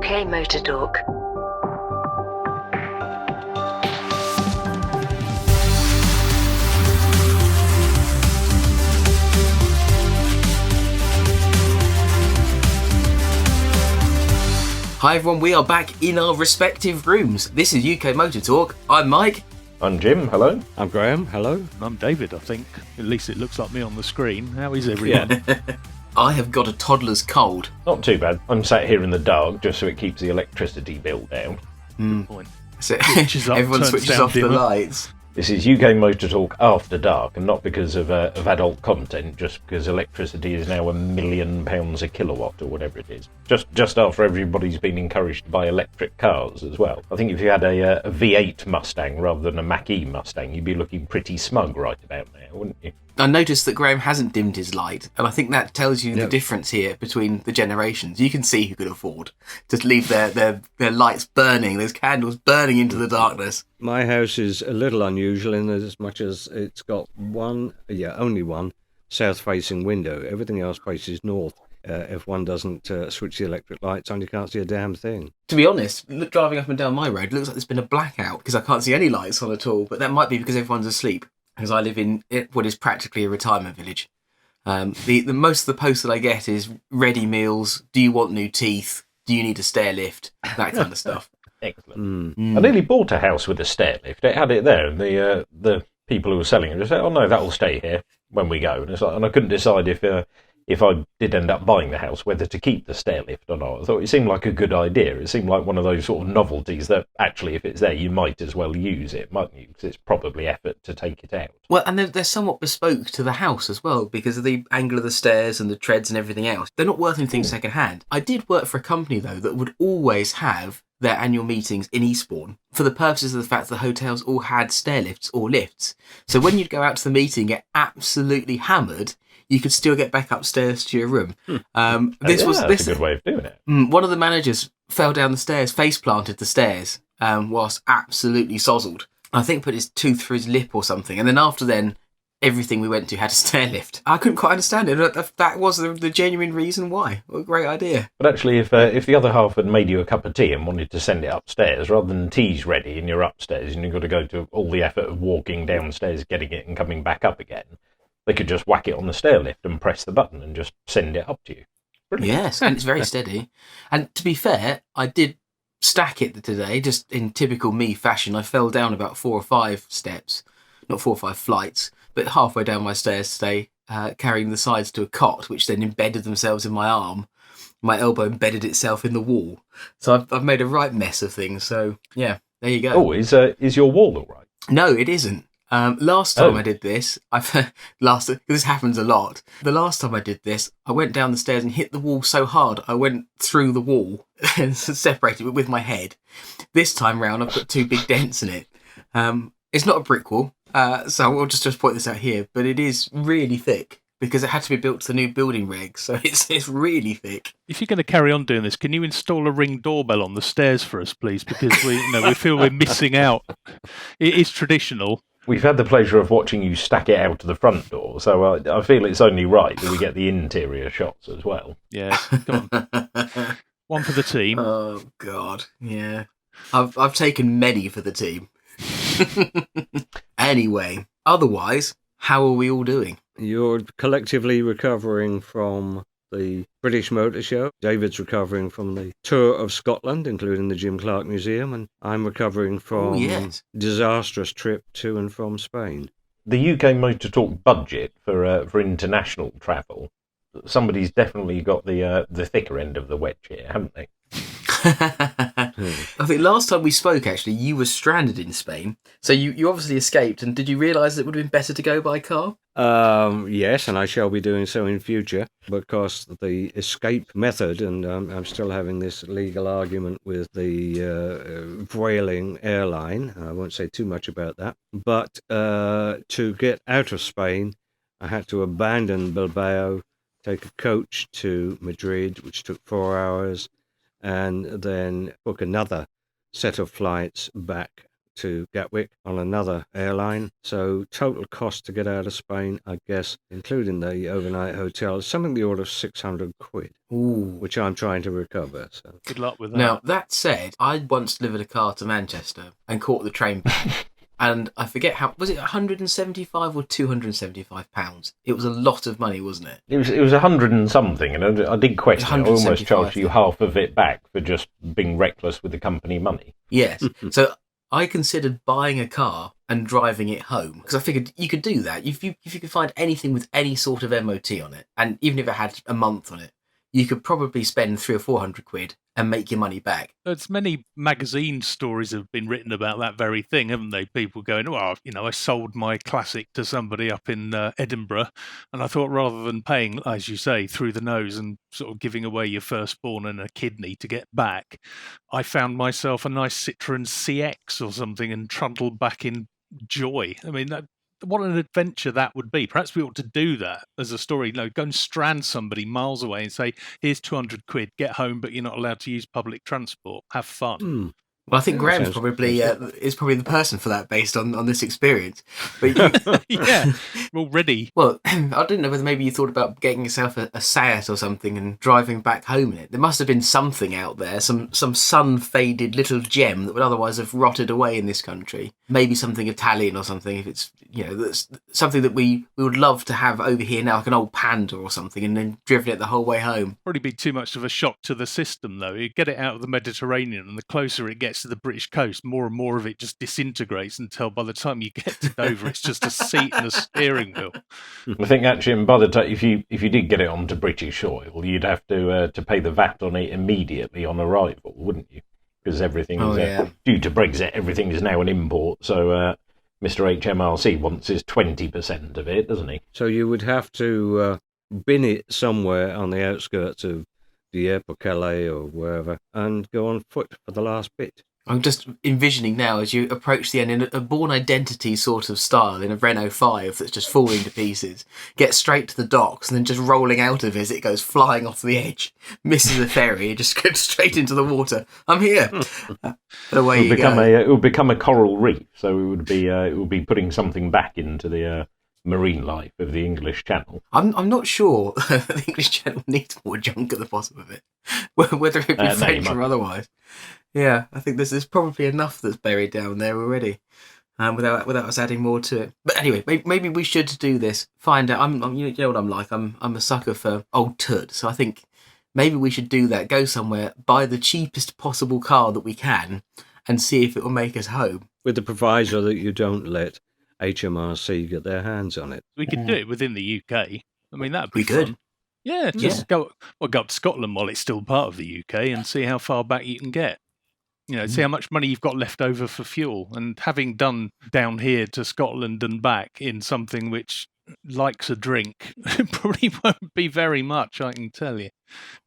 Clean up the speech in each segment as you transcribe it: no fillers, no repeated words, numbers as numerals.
UKMotorTalk. Hi everyone, we are back in our respective rooms. This is UK Motor Talk. I'm Mike. I'm Jim, hello. I'm Graham, hello. I'm David, I think. At least it looks like me on the screen. How is everyone? I have got a toddler's cold. Not too bad. I'm sat here in the dark just so it keeps the electricity bill down. Good point. So Switches up, everyone turns switches down off the dimmer. lights. This is UK Motor Talk after dark, and not because of adult content, just because electricity is now £1 million a kilowatt or whatever it is. Just after everybody's been encouraged to buy electric cars as well. I think if you had a V8 Mustang rather than a Mach-E Mustang, you'd be looking pretty smug right about now, wouldn't you? I noticed that Graham hasn't dimmed his light, and I think that tells you the difference here between the generations. You can see who can afford to leave their lights burning, there's candles burning into the darkness. My house is a little unusual in as much as it's got only one south-facing window. Everything else faces north. If one doesn't switch the electric lights on, you can't see a damn thing. To be honest, driving up and down my road, it looks like there's been a blackout because I can't see any lights on at all, but that might be because everyone's asleep. Because I live in what is practically a retirement village. The most of the posts that I get is ready meals, do you want new teeth, do you need a stair lift, that kind of stuff. Excellent. I nearly bought a house with a stair lift. It had it there, and the people who were selling it just said, "Oh no, that will stay here when we go." And it's like, and I couldn't decide if I did end up buying the house, whether to keep the stair lift or not. I thought it seemed like a good idea. It seemed like one of those sort of novelties that actually, if it's there, you might as well use it, mightn't you? Because it's probably effort to take it out. Well, and they're somewhat bespoke to the house as well because of the angle of the stairs and the treads and everything else. They're not worth anything second hand. I did work for a company, though, that would always have their annual meetings in Eastbourne for the purposes of the fact that the hotels all had stair lifts or lifts. So when you'd go out to the meeting, get absolutely hammered, you could still get back upstairs to your room. That's a good way of doing it. One of the managers fell down the stairs, face planted the stairs, whilst absolutely sozzled. I think put his tooth through his lip or something. And then after then, everything we went to had a stair lift. I couldn't quite understand it. That was the genuine reason why. What a great idea. But actually, if the other half had made you a cup of tea and wanted to send it upstairs, rather than tea's ready and you're upstairs and you've got to go to all the effort of walking downstairs, getting it and coming back up again, they could just whack it on the stair lift and press the button and just send it up to you. Brilliant. Yes, and it's very steady. And to be fair, I did stack it today, just in typical me fashion. I fell down about 4 or 5 steps, not 4 or 5 flights, but halfway down my stairs today, carrying the sides to a cot, which then embedded themselves in my arm. My elbow embedded itself in the wall. So I've made a right mess of things. So, yeah, there you go. Oh, is your wall all right? No, it isn't. Last time I did this, this happens a lot. The last time I did this, I went down the stairs and hit the wall so hard, I went through the wall and separated it with my head. This time round, I put 2 big dents in it. It's not a brick wall, so we'll just point this out here, but it is really thick because it had to be built to the new building regs, so it's really thick. If you're going to carry on doing this, can you install a Ring doorbell on the stairs for us, please? Because we feel we're missing out. It is traditional. We've had the pleasure of watching you stack it out to the front door, so I feel it's only right that we get the interior shots as well. Yeah, come on. One for the team. Oh, God, yeah. I've taken many for the team. Anyway, otherwise, how are we all doing? You're collectively recovering from the British Motor Show. David's recovering from the tour of Scotland, including the Jim Clark Museum, and I'm recovering from disastrous trip to and from Spain. The UK Motor Talk budget for international travel, somebody's definitely got the thicker end of the wedge here, haven't they? I think last time we spoke, actually, you were stranded in Spain. So you obviously escaped, and did you realise it would have been better to go by car? Yes, and I shall be doing so in future, because the escape method, and I'm still having this legal argument with the Vueling airline. I won't say too much about that. But to get out of Spain, I had to abandon Bilbao, take a coach to Madrid, which took 4 hours, and then book another set of flights back to Gatwick on another airline. So total cost to get out of Spain, I guess, including the overnight hotel, is something the order of 600 quid, Ooh. which I'm trying to recover. So. Good luck with that. Now, that said, I once delivered a car to Manchester and caught the train back. And I forget was it 175 or 275 pounds? It was a lot of money, wasn't it? It was 100 and something, and I did question it. I almost charged you half of it back for just being reckless with the company money. Yes. So I considered buying a car and driving it home because I figured you could do that. If you could find anything with any sort of MOT on it, and even if it had a month on it, you could probably spend 300 or 400 quid and make your money back. There's many magazine stories have been written about that very thing, haven't they? People going, well, I sold my classic to somebody up in Edinburgh, and I thought rather than paying, as you say, through the nose and sort of giving away your firstborn and a kidney to get back, I found myself a nice Citroen CX or something and trundled back in joy. I mean, what an adventure that would be. Perhaps we ought to do that as a story. Go and strand somebody miles away and say, here's 200 quid, get home, but you're not allowed to use public transport. Have fun. Well, I think Graham's probably is probably the person for that based on this experience. But yeah, already. Well, I didn't know whether maybe you thought about getting yourself a Seat or something and driving back home in it. There must have been something out there, some sun-faded little gem that would otherwise have rotted away in this country. Maybe something Italian or something, if it's that's something that we would love to have over here now, like an old Panda or something, and then driven it the whole way home. Probably be too much of a shock to the system, though. You get it out of the Mediterranean, and the closer it gets to the British coast, more and more of it just disintegrates until by the time you get to Dover, it's just a seat and a steering wheel. I think actually, by the time if you did get it onto British soil, you'd have to pay the VAT on it immediately on arrival, wouldn't you? Because everything is due to Brexit, everything is now an import. So Mr. HMRC wants his 20% of it, doesn't he? So you would have to bin it somewhere on the outskirts of Dieppe or Calais or wherever, and go on foot for the last bit. I'm just envisioning now as you approach the end in a Born Identity sort of style in a Renault 5 that's just falling to pieces, get straight to the docks and then just rolling out of it as it goes flying off the edge, misses the ferry, just goes straight into the water. I'm here. And away you go. It will become a coral reef, so it would be putting something back into the marine life of the English Channel. I'm not sure the English Channel needs more junk at the bottom of it, whether it be French or otherwise. Yeah, I think there's probably enough that's buried down there already, without us adding more to it. But anyway, maybe we should do this. Find out. You know what I'm like. I'm a sucker for old tut, so I think maybe we should do that. Go somewhere, buy the cheapest possible car that we can, and see if it will make us home. With the proviso that you don't let HMRC get their hands on it. We could do it within the UK. I mean, that'd be good. Fun. Yeah, just go up to Scotland while it's still part of the UK and see how far back you can get. See how much money you've got left over for fuel. And having done down here to Scotland and back in something which likes a drink, it probably won't be very much, I can tell you.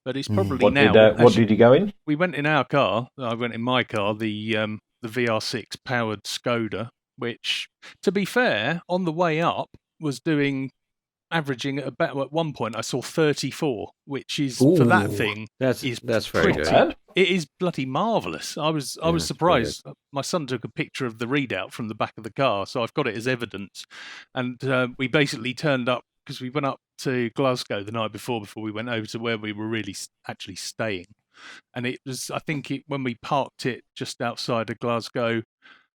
But it's probably what did you go in? We went in our car. I went in my car, the VR6 powered Skoda, which, to be fair, on the way up was averaging at about, at one point I saw 34, which is for that thing that's very pretty good. It is bloody marvellous. I was surprised. My son took a picture of the readout from the back of the car, so I've got it as evidence. And we basically turned up because we went up to Glasgow the night before we went over to where we were really actually staying. And it was, I think, when we parked it just outside of Glasgow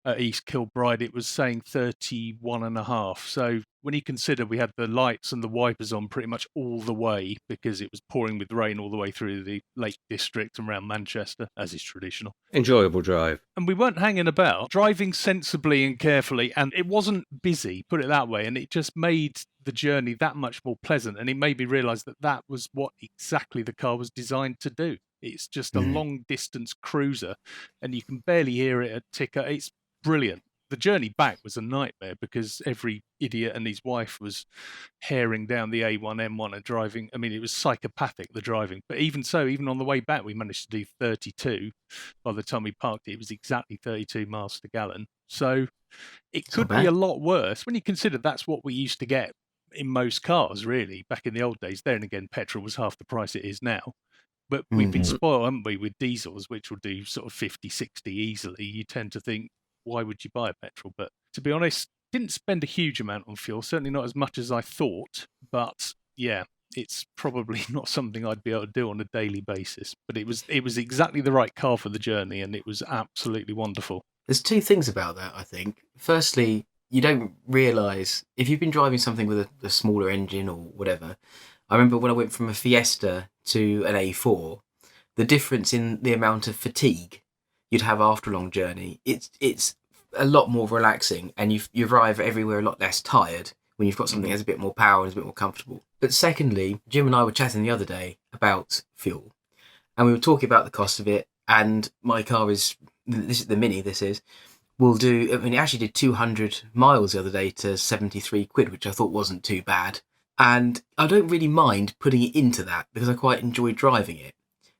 at East Kilbride, it was saying 31.5. So when you consider we had the lights and the wipers on pretty much all the way because it was pouring with rain all the way through the Lake District and around Manchester, as is traditional. Enjoyable drive. And we weren't hanging about, driving sensibly and carefully, and it wasn't busy, put it that way, and it just made the journey that much more pleasant, and it made me realise that was what exactly the car was designed to do. It's just a long-distance cruiser, and you can barely hear it a ticker. It's brilliant. The journey back was a nightmare because every idiot and his wife was herring down the A1, M1 and driving. I mean, it was psychopathic, the driving. But even so, even on the way back, we managed to do 32. By the time we parked it was exactly 32 miles to gallon. So it could be a lot worse when you consider that's what we used to get in most cars, really, back in the old days. There and again, petrol was half the price it is now. But we've been spoiled, haven't we, with diesels, which will do sort of 50, 60 easily. You tend to think why would you buy a petrol? But to be honest, didn't spend a huge amount on fuel, certainly not as much as I thought. But yeah, it's probably not something I'd be able to do on a daily basis. But it was exactly the right car for the journey, and it was absolutely wonderful. There's two things about that, I think. Firstly, you don't realise, if you've been driving something with a smaller engine or whatever, I remember when I went from a Fiesta to an A4, the difference in the amount of fatigue you'd have after a long journey, it's a lot more relaxing, and you arrive everywhere a lot less tired when you've got something that has a bit more power and is a bit more comfortable. But secondly, Jim and I were chatting the other day about fuel, and we were talking about the cost of it, and my car is, this is the Mini, will do, I mean, it actually did 200 miles the other day to 73 quid, which I thought wasn't too bad. And I don't really mind putting it into that because I quite enjoy driving it.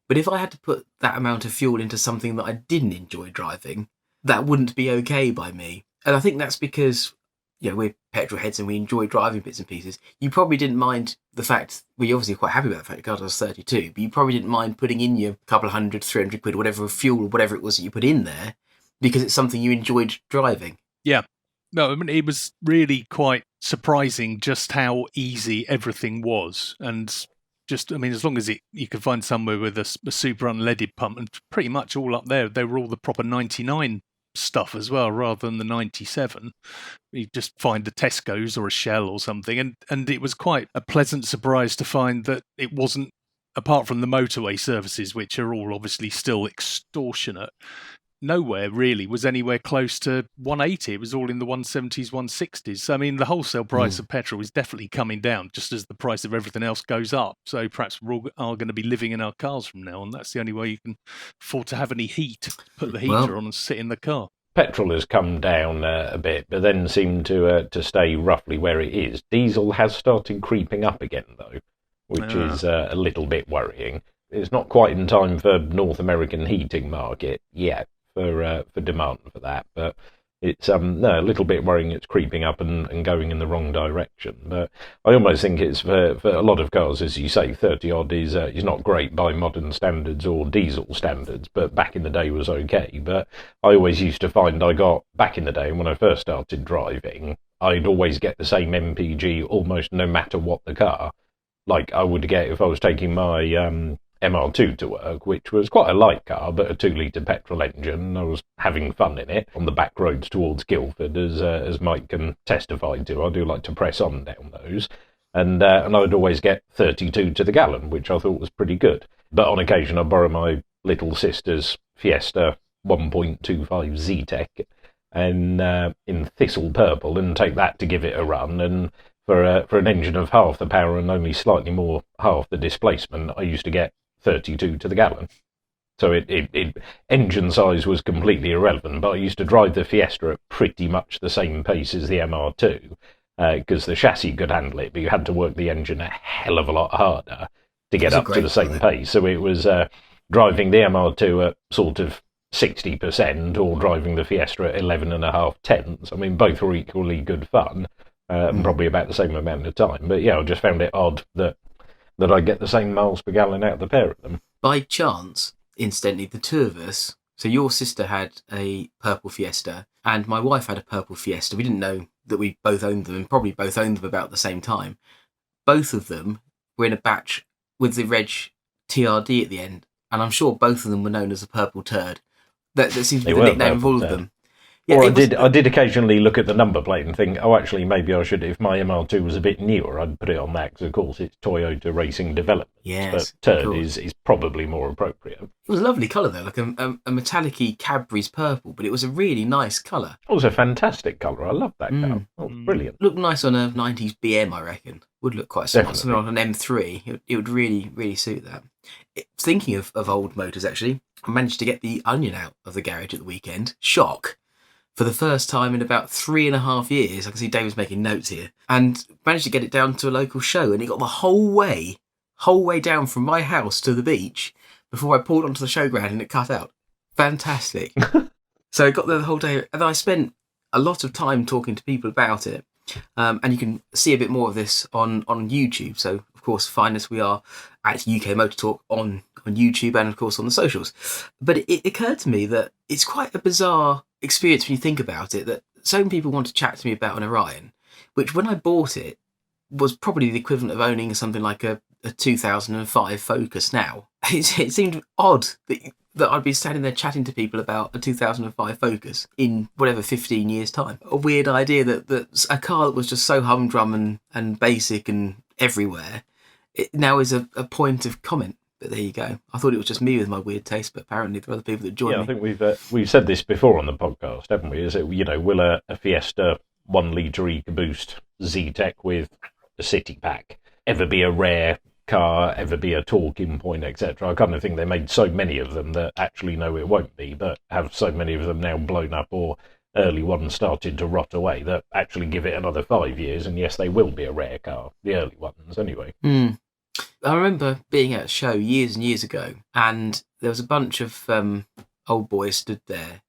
But if I had to put that amount of fuel into something that I didn't enjoy driving, that wouldn't be okay by me. And I think that's because, you know, we're petrol heads and we enjoy driving bits and pieces. You probably didn't mind the fact, well, you're obviously quite happy about the fact that I was 32, but you probably didn't mind putting in your couple of 100, 300 quid, whatever fuel or whatever it was that you put in there, because it's something you enjoyed driving. Yeah. No, I mean, it was really quite surprising just how easy everything was. And just, I mean, as long as you could find somewhere with a super unleaded pump, and pretty much all up there, they were all the proper 99 stuff as well, rather than the 97. You just find a Tesco's or a Shell or something. And it was quite a pleasant surprise to find that it wasn't, apart from the motorway services, which are all obviously still extortionate, nowhere really was anywhere close to 180. It was all in the 170s, 160s. So, I mean, the wholesale price of petrol is definitely coming down, just as the price of everything else goes up. So perhaps we are going to be living in our cars from now on. That's the only way you can afford to have any heat. Put the heater on and sit in the car. Petrol has come down a bit, but then seemed to stay roughly where it is. Diesel has started creeping up again, though, which is a little bit worrying. It's not quite in time for North American heating market yet, for demand for that, but it's a little bit worrying. It's creeping up and going in the wrong direction. But I almost think it's for a lot of cars, as you say, 30 odd is not great by modern standards or diesel standards, but back in the day was okay. But I always used to find I got, back in the day when I first started driving, I'd always get the same MPG almost no matter what the car. Like I would get if I was taking my MR2 to work, which was quite a light car, but a 2-litre petrol engine. I was having fun in it on the back roads towards Guildford, as Mike can testify to. I do like to press on down those. And I'd always get 32 to the gallon, which I thought was pretty good. But on occasion, I'd borrow my little sister's Fiesta 1.25 Z-Tech and in thistle purple and take that to give it a run. And for an engine of half the power and only slightly more half the displacement, I used to get 32 to the gallon. So it engine size was completely irrelevant, but I used to drive the Fiesta at pretty much the same pace as the MR2 because the chassis could handle it, but you had to work the engine a hell of a lot harder to get up to the same pace. So it was driving the MR2 at sort of 60% or driving the Fiesta at 11.5 tenths. I mean, both were equally good fun and probably about the same amount of time. But yeah, I just found it odd that I get the same miles per gallon out of the pair of them. By chance, incidentally, the two of us, so your sister had a purple Fiesta and my wife had a purple Fiesta. We didn't know that we both owned them and probably both owned them about the same time. Both of them were in a batch with the reg TRD at the end, and I'm sure both of them were known as a purple turd. That seems to be the nickname of all of them. Yeah, or I did occasionally look at the number plate and think, oh, actually, maybe I should, if my MR2 was a bit newer, I'd put it on that, because, of course, it's Toyota Racing Development. Yes, but turd is probably more appropriate. It was a lovely colour, though, like a metallic-y Cadbury's purple, but it was a really nice colour. It was a fantastic colour. I love that car. Oh, brilliant. Looked nice on a 90s BM, I reckon. Would look quite smart. Something on an M3, it would really, really suit that. Thinking of old motors, actually, I managed to get the Onion out of the garage at the weekend. Shock. For the first time in about 3.5 years. I can see David's making notes here. And managed to get it down to a local show, and it got the whole way down from my house to the beach before I pulled onto the showground and it cut out. Fantastic. So I got there the whole day, and I spent a lot of time talking to people about it. And you can see a bit more of this on YouTube. So, of course, find us. We are at UKMotorTalk on YouTube and, of course, on the socials. But it occurred to me that it's quite a bizarre experience when you think about it, that so many people want to chat to me about an Orion, which when I bought it was probably the equivalent of owning something like a 2005 Focus now. It seemed odd that I'd be standing there chatting to people about a 2005 Focus in whatever 15 years' time. A weird idea that a car that was just so humdrum and basic and everywhere, it now is a point of comment. But there you go. I thought it was just me with my weird taste, but apparently there are other people that join me. I think we've said this before on the podcast, haven't we? Is it, will a Fiesta 1 litre EcoBoost Z-Tech with a city pack ever be a rare car, ever be a talking point, etc.? I kind of think they made so many of them that actually no, it won't be, but have so many of them now blown up or early ones started to rot away that actually give it another 5 years, and yes, they will be a rare car, the early ones anyway. I remember being at a show years and years ago, and there was a bunch of old boys stood there,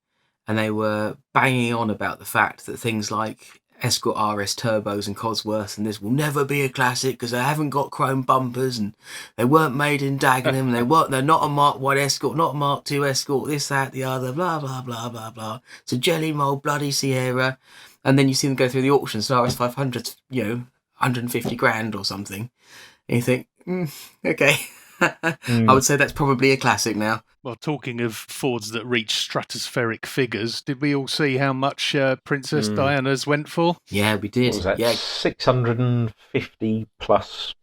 and they were banging on about the fact that things like Escort RS turbos and Cosworths and this will never be a classic because they haven't got chrome bumpers and they weren't made in Dagenham and they're not a Mark 1 Escort, not a Mark 2 Escort, this, that, the other, blah, blah, blah, blah, blah. It's a jelly mold, bloody Sierra. And then you see them go through the auctions, an RS 500's, 150 grand or something. And you think, okay. I would say that's probably a classic now. Well, talking of Fords that reach stratospheric figures, did we all see how much Princess Diana's went for? Yeah, we did. What was that? Yeah. 650 plus.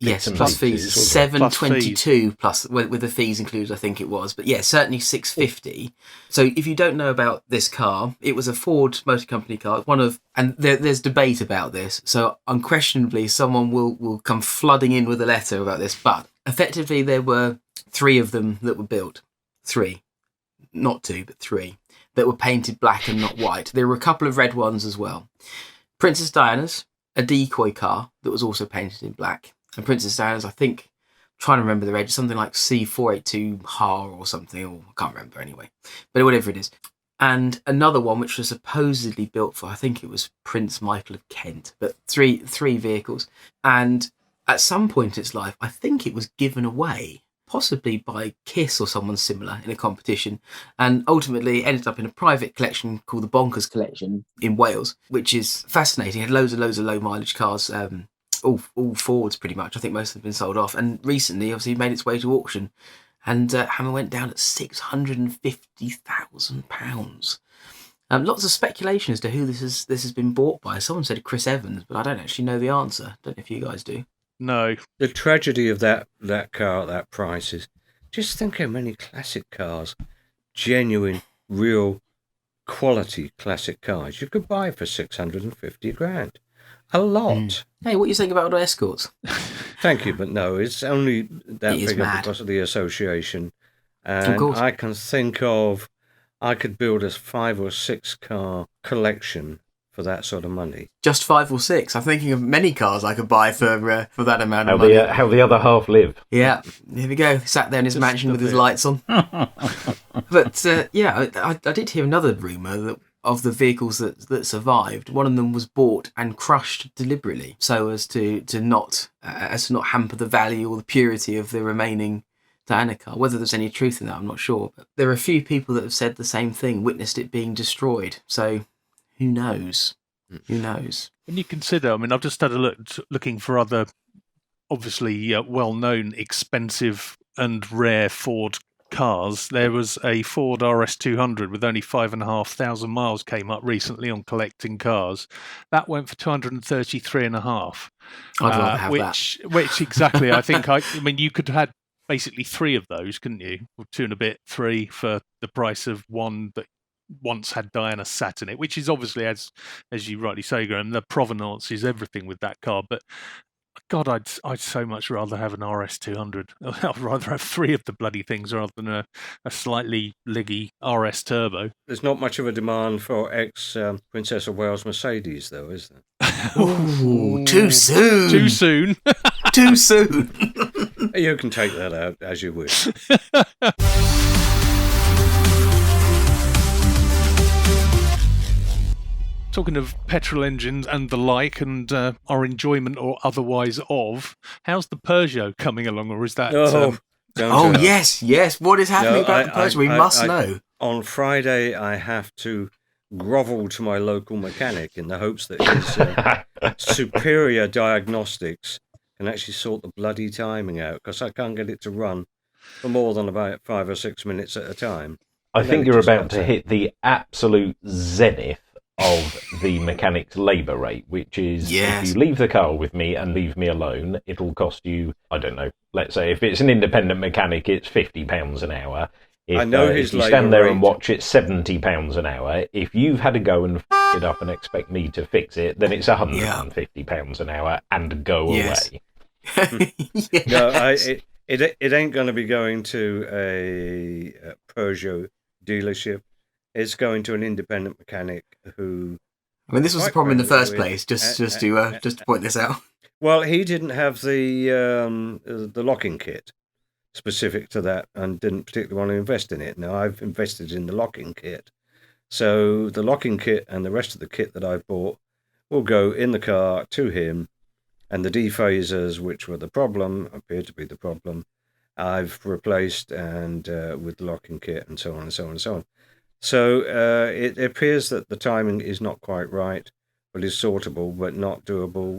Yes, plus fees. 722 plus with the fees included, I think it was. But yeah, certainly 650. So if you don't know about this car, it was a Ford Motor Company car. And there's debate about this. So unquestionably, someone will come flooding in with a letter about this. But effectively, there were 3 of them that were built. 3. Not 2, but 3. That were painted black and not white. There were a couple of red ones as well. Princess Diana's, a decoy car that was also painted in black. And Princess Diana's, I think, trying to remember the reg, something like C482HAR or something, or I can't remember anyway. But whatever it is. And another one which was supposedly built for, I think it was Prince Michael of Kent, but three vehicles. And at some point in its life, I think it was given away, possibly by Kiss or someone similar in a competition, and ultimately ended up in a private collection called the Bonkers Collection in Wales, which is fascinating. It had loads of low mileage cars, all Fords pretty much. I think most of them have been sold off, and recently obviously made its way to auction, and Hammer went down at £650,000. Lots of speculation as to who this has been bought by. Someone said Chris Evans, but I don't actually know the answer. Don't know if you guys do. No. The tragedy of that car at that price is, just think how many classic cars, genuine, real, quality classic cars, you could buy for 650 grand. A lot. Hey, what are you saying about auto escorts? Thank you, but no, it's only that It is figure mad. because of the association. Of And course. I can think of, I could build a 5 or 6 car collection for that sort of money. Just 5 or 6. I'm thinking of many cars I could buy for that amount How of money. how the other half live. Yeah, here we go. Sat there in his Just mansion with his a bit. lights on. But I did hear another rumour that of the vehicles that survived, one of them was bought and crushed deliberately so as to not hamper the value or the purity of the remaining Diana car. Whether there's any truth in that, I'm not sure. But there are a few people that have said the same thing, witnessed it being destroyed. So who knows? Who knows? When you consider, I mean, I've just had a look, looking for other, obviously well-known, expensive and rare Ford cars. There was a Ford RS 200 with only 5,500 miles came up recently on collecting cars. That went for 233.5. I'd rather have that. Which exactly, I think. I mean, you could have had basically 3 of those, couldn't you? Or 2 and a bit, 3 for the price of one that once had Diana sat in it, which is obviously, as you rightly say, Graham, the provenance is everything with that car. But God, I'd so much rather have an RS 200. I'd rather have 3 of the bloody things rather than a slightly liggy RS Turbo. There's not much of a demand for Princess of Wales Mercedes, though, is there? Ooh, too soon. Too soon. Too soon. You can take that out as you wish. Talking of petrol engines and the like, and our enjoyment or otherwise of, how's the Peugeot coming along, or is that Don't yes. What is happening No, about the Peugeot? We must know. On Friday, I have to grovel to my local mechanic in the hopes that his superior diagnostics can actually sort the bloody timing out, because I can't get it to run for more than about 5 or 6 minutes at a time. I think you're about to hit the absolute zenith of the mechanic's labour rate, which is if you leave the car with me and leave me alone, it'll cost you, I don't know, let's say if it's an independent mechanic, it's £50 an hour. If, I know if you stand there and watch, it's £70 an hour. If you've had to go and f it up and expect me to fix it, then it's £150 an hour and go away. No, it ain't going to be going to a Peugeot dealership. It's going to an independent mechanic who... I mean, this was the problem in the first place, just to point this out. Well, he didn't have the locking kit specific to that and didn't particularly want to invest in it. Now, I've invested in the locking kit. So the locking kit and the rest of the kit that I've bought will go in the car to him, and the dephasers, which were the problem, appear to be the problem, I've replaced and with the locking kit and so on and so on and so on. So it appears that the timing is not quite right, but is sortable, but not doable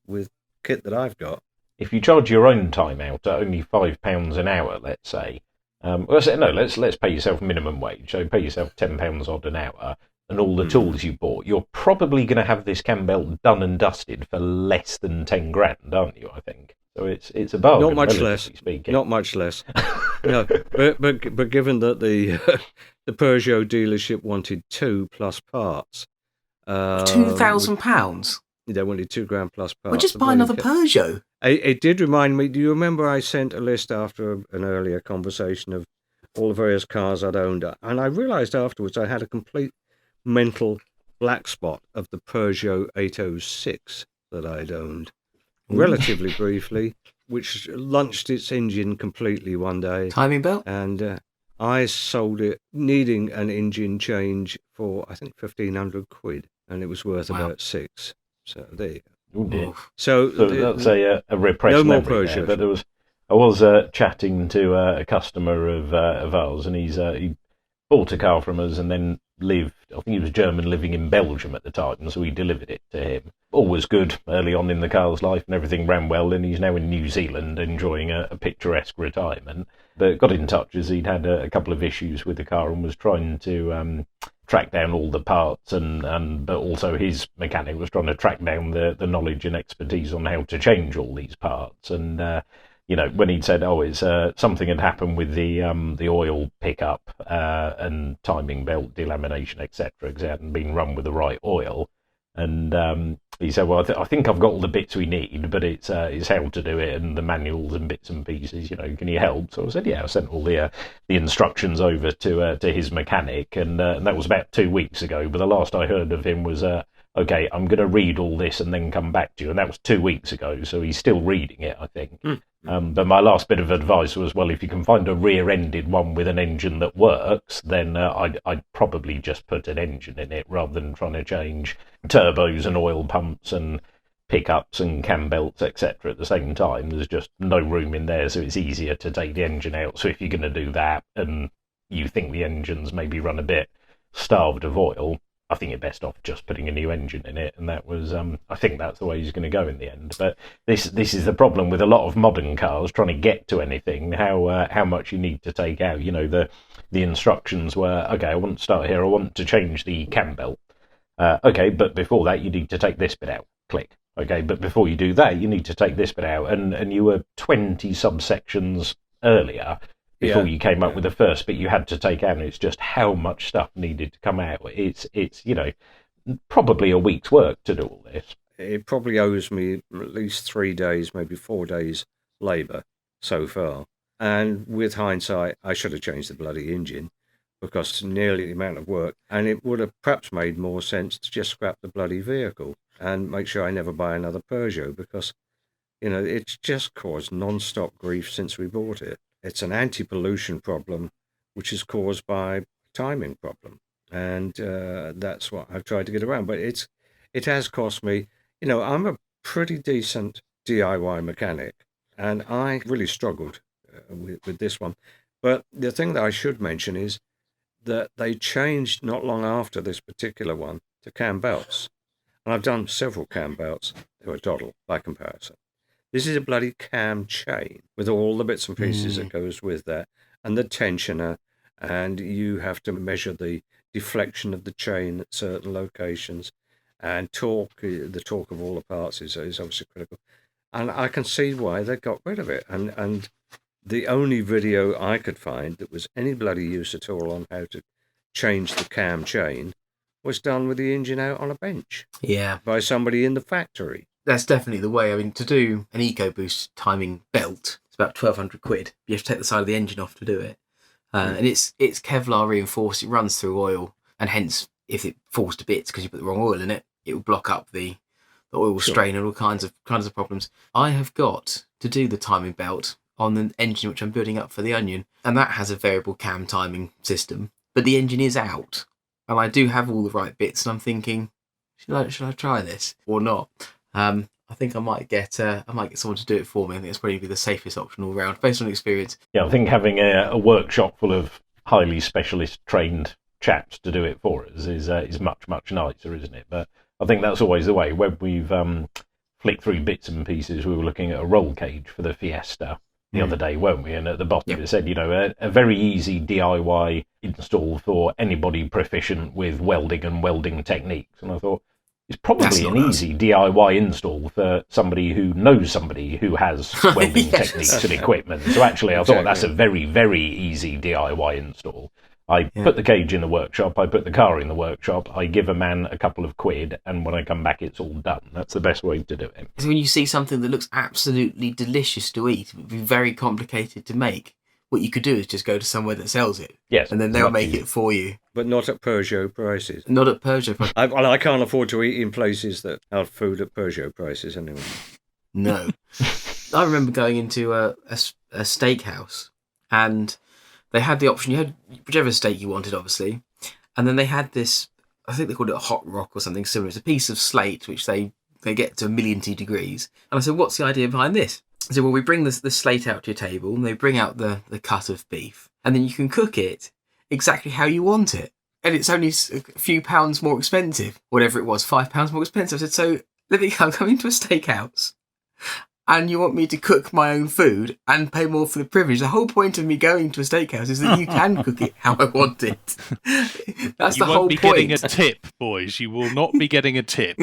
with kit that I've got. If you charge your own time out at only £5 an hour, let's say, let's pay yourself minimum wage. So pay yourself £10 odd an hour, and all the tools you bought. You're probably going to have this cam belt done and dusted for less than 10 grand, aren't you? I think so. It's a bargain. Not much less. Speaking. Not much less. No, but given that the Peugeot dealership wanted 2 plus parts, £2,000. They wanted £2,000 plus parts. Well, just buy another Peugeot. It did remind me. Do you remember I sent a list after an earlier conversation of all the various cars I'd owned, and I realised afterwards I had a complete mental black spot of the Peugeot 806 that I'd owned relatively briefly, which launched its engine completely one day. Timing belt? And I sold it needing an engine change for, I think, 1,500 quid, and it was worth about 6. So there you go. Oh dear. So that's a repressed no more memory Peugeot. there, but I was chatting to a customer of ours, and he bought a car from us and then lived, I think he was German, living in Belgium at the time, so we delivered it to him. All was good early on in the car's life and everything ran well, and he's now in New Zealand enjoying a picturesque retirement. But got in touch as he'd had a couple of issues with the car and was trying to track down all the parts, but also his mechanic was trying to track down the knowledge and expertise on how to change all these parts. And when he'd said, it's something had happened with the oil pickup and timing belt delamination, etc., because it hadn't been run with the right oil. And he said, well, I think I've got all the bits we need, but it's how to do it and the manuals and bits and pieces. Can you help? So I said, yeah. I sent all the instructions over to his mechanic, and that was about 2 weeks ago. But the last I heard of him was, okay, I'm going to read all this and then come back to you. And that was 2 weeks ago, so he's still reading it, I think. But my last bit of advice was, well, if you can find a rear-ended one with an engine that works, then I'd probably just put an engine in it rather than trying to change turbos and oil pumps and pickups and cam belts, etc. at the same time. There's just no room in there, so it's easier to take the engine out. So if you're going to do that and you think the engine's maybe run a bit starved of oil, I think you're best off just putting a new engine in it, and that was, I think that's the way he's going to go in the end. But this is the problem with a lot of modern cars trying to get to anything. How much you need to take out. The instructions were, okay, I want to start here. I want to change the cam belt. Okay, but before that, you need to take this bit out. Click. Okay, but before you do that, you need to take this bit out, and you were 20 subsections earlier. Before you came up with the first bit you had to take out, and it's just how much stuff needed to come out. It's probably a week's work to do all this. It probably owes me at least 3 days, maybe 4 days labour so far. And with hindsight, I should have changed the bloody engine, because it's nearly the amount of work. And it would have perhaps made more sense to just scrap the bloody vehicle and make sure I never buy another Peugeot, because, it's just caused non-stop grief since we bought it. It's an anti-pollution problem, which is caused by timing problem. And that's what I've tried to get around. But it has cost me, I'm a pretty decent DIY mechanic, and I really struggled with this one. But the thing that I should mention is that they changed not long after this particular one to cam belts. And I've done several cam belts. They were doddle by comparison. This is a bloody cam chain with all the bits and pieces that goes with that, and the tensioner, and you have to measure the deflection of the chain at certain locations, and torque. The torque of all the parts is obviously critical. And I can see why they got rid of it. And the only video I could find that was any bloody use at all on how to change the cam chain was done with the engine out on a bench. Yeah. By somebody in the factory. That's definitely the way. I mean, to do an EcoBoost timing belt, it's about £1,200. You have to take the side of the engine off to do it. And it's Kevlar reinforced. It runs through oil. And hence, if it falls to bits because you put the wrong oil in it, it will block up the oil strain and all kinds of problems. I have got to do the timing belt on the engine which I'm building up for the Onion, and that has a variable cam timing system, but the engine is out, and I do have all the right bits, and I'm thinking, should I try this or not? I think I might get someone to do it for me. I think it's probably the safest option all round, based on experience. Yeah, I think having a workshop full of highly specialist trained chaps to do it for us is much nicer, isn't it? But I think that's always the way. When we've flicked through bits and pieces, we were looking at a roll cage for the Fiesta the other day, weren't we? And at the bottom it said, a very easy DIY install for anybody proficient with welding and welding techniques. And I thought, it's probably an easy DIY install for somebody who knows somebody who has welding techniques and equipment. So actually, I thought that's a very, very easy DIY install. I put the cage in the workshop, I put the car in the workshop, I give a man a couple of quid, and when I come back, it's all done. That's the best way to do it. So when you see something that looks absolutely delicious to eat, it would be very complicated to make. What you could do is just go to somewhere that sells it. Yes. And then they'll make it for you. But not at Peugeot prices. Not at Peugeot prices. I can't afford to eat in places that have food at Peugeot prices anyway. No. I remember going into a steakhouse, and they had the option, you had whichever steak you wanted, obviously, and then they had this, I think they called it a hot rock or something similar. It's a piece of slate which they get to 1,000,000 degrees. And I said, what's the idea behind this? I said, well, we bring the slate out to your table, and they bring out the cut of beef, and then you can cook it exactly how you want it. And it's only a few pounds more expensive, whatever it was, £5 more expensive. I said, so I'm coming to a steakhouse, and you want me to cook my own food and pay more for the privilege. The whole point of me going to a steakhouse is that you can cook it how I want it. That's the whole point. You won't be getting a tip, boys. You will not be getting a tip.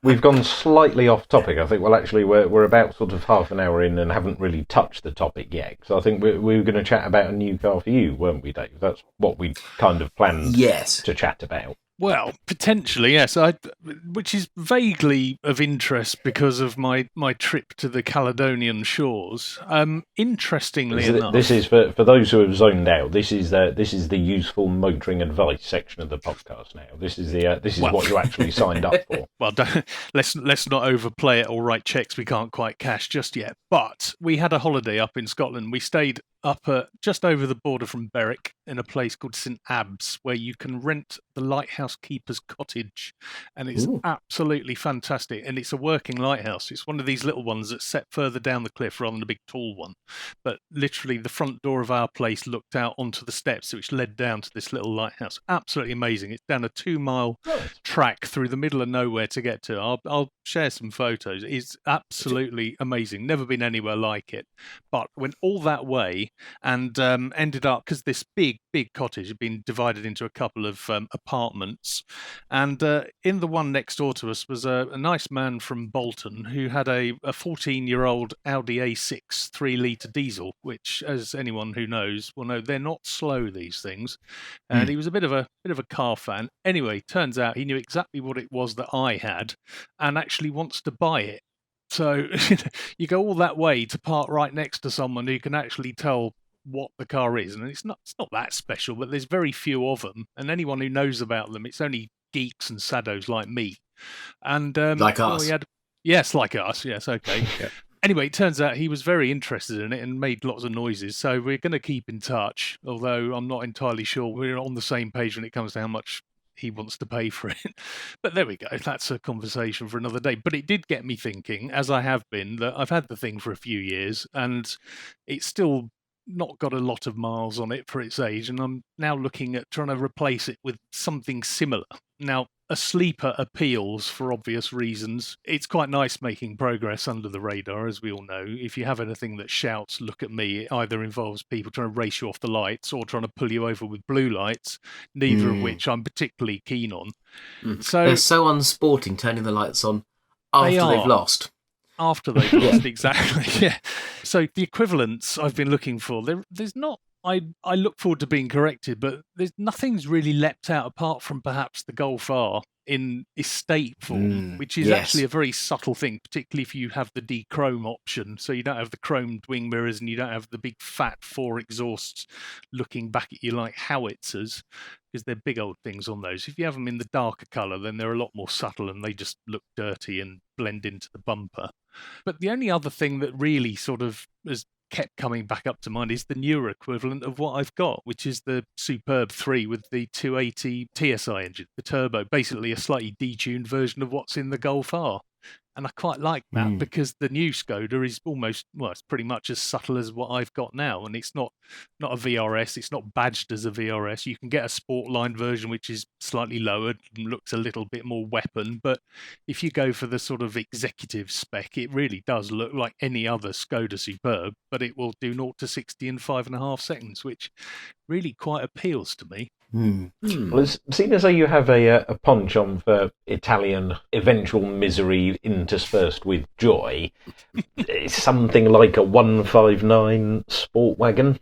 We've gone slightly off topic. I think, well, actually, we're about sort of half an hour in and haven't really touched the topic yet. So I think we were going to chat about a new car for you, weren't we, Dave? That's what we kind of planned to chat about. Well, potentially, yes. Which is vaguely of interest because of my trip to the Caledonian shores. Interestingly enough, this is for those who have zoned out. This is the useful motoring advice section of the podcast. Now, this is what you actually signed up for. Well, let's not overplay it or write checks we can't quite cash just yet. But we had a holiday up in Scotland. We stayed up just over the border from Berwick in a place called St Abbs, where you can rent the lighthouse keeper's cottage, and it's absolutely fantastic. And it's a working lighthouse. It's one of these little ones that's set further down the cliff rather than a big tall one. But literally, the front door of our place looked out onto the steps, which led down to this little lighthouse. Absolutely amazing. It's down a 2-mile track through the middle of nowhere to get to. I'll share some photos. It's absolutely amazing. Never been anywhere like it. But went all that way and ended up, because this big cottage had been divided into a couple of apartments, and in the one next door to us was a nice man from Bolton who had a 14-year-old Audi A6 3-litre diesel, which, as anyone who knows will know, they're not slow, these things. And he was a bit of a car fan. Anyway, turns out he knew exactly what it was that I had and actually wants to buy it. So you go all that way to park right next to someone who can actually tell what the car is, and it's not that special, but there's very few of them, and anyone who knows about them, it's only geeks and saddos like me. And like us. Yes, like us. Yes, okay. Yeah. Anyway, it turns out he was very interested in it and made lots of noises, so we're going to keep in touch, although I'm not entirely sure we're on the same page when it comes to how much he wants to pay for it. But there we go. That's a conversation for another day. But it did get me thinking, as I have been, that I've had the thing for a few years and it's still not got a lot of miles on it for its age. And I'm now looking at trying to replace it with something similar. Now, a sleeper appeals for obvious reasons. It's quite nice making progress under the radar, as we all know. If you have anything that shouts, look at me, it either involves people trying to race you off the lights or trying to pull you over with blue lights, neither of which I'm particularly keen on. So they're so unsporting turning the lights on after they've lost. After they've lost, exactly. Yeah. So the equivalents I've been looking for, there's not. I look forward to being corrected, but nothing's really leapt out apart from perhaps the Golf R in estate form, which is actually a very subtle thing, particularly if you have the dechrome option. So you don't have the chromed wing mirrors and you don't have the big fat 4 exhausts looking back at you like howitzers, because they're big old things on those. If you have them in the darker colour, then they're a lot more subtle and they just look dirty and blend into the bumper. But the only other thing that really sort of has kept coming back up to mind is the newer equivalent of what I've got, which is the Superb 3 with the 280 TSI engine, the turbo, basically a slightly detuned version of what's in the Golf R. And I quite like that because the new Skoda is almost, well, it's pretty much as subtle as what I've got now. And it's not a VRS. It's not badged as a VRS. You can get a Sportline version, which is slightly lowered and looks a little bit more weapon. But if you go for the sort of executive spec, it really does look like any other Skoda Superb, but it will do 0 to 60 in 5.5 seconds, which really quite appeals to me. Well, seeing as though you have a penchant for Italian eventual misery interspersed with joy, it's something like a 159 sport wagon.